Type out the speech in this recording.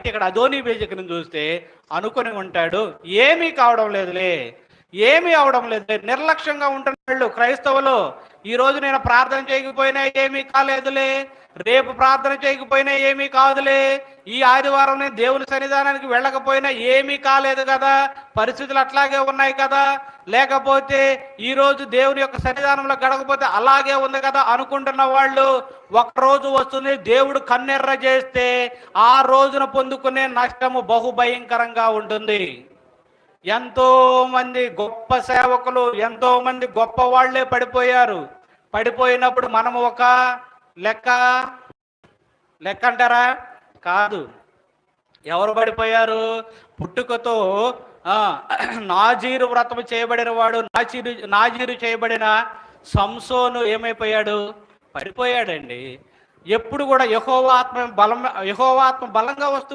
అయితే ఇక్కడ అదోనీ బేజకుని చూస్తే అనుకొని ఉంటాడు, ఏమీ కావడం లేదులే, ఏమీ అవడం లేదు, నిర్లక్ష్యంగా ఉంటున్న వాళ్ళు క్రైస్తవులు. ఈరోజు నేను ప్రార్థన చేయకపోయినా ఏమీ కాలేదులే, రేపు ప్రార్థన చేయకపోయినా ఏమీ కాదులే, ఈ ఆదివారం నేను దేవుని సన్నిధానానికి వెళ్ళకపోయినా ఏమీ కాలేదు కదా, పరిస్థితులు అట్లాగే ఉన్నాయి కదా, లేకపోతే ఈరోజు దేవుని యొక్క సన్నిధానంలో గడకపోతే అలాగే ఉంది కదా అనుకుంటున్న వాళ్ళు, ఒకరోజు వస్తుంది దేవుడు కన్నెర్ర చేస్తే ఆ రోజున పొందుకునే నష్టము బహుభయంకరంగా ఉంటుంది. ఎంతో మంది గొప్ప సేవకులు, ఎంతో మంది గొప్ప వాళ్లే పడిపోయారు. పడిపోయినప్పుడు మనము ఒక లెక్క లెక్క అంటారా? కాదు. ఎవరు పడిపోయారు? పుట్టుకతో నాజీరు వ్రతం చేయబడిన వాడు, నాజీరు చేయబడిన సంసోను ఏమైపోయాడు? పడిపోయాడండి. ఎప్పుడు కూడా యెహోవా ఆత్మ బలంగా వస్తూ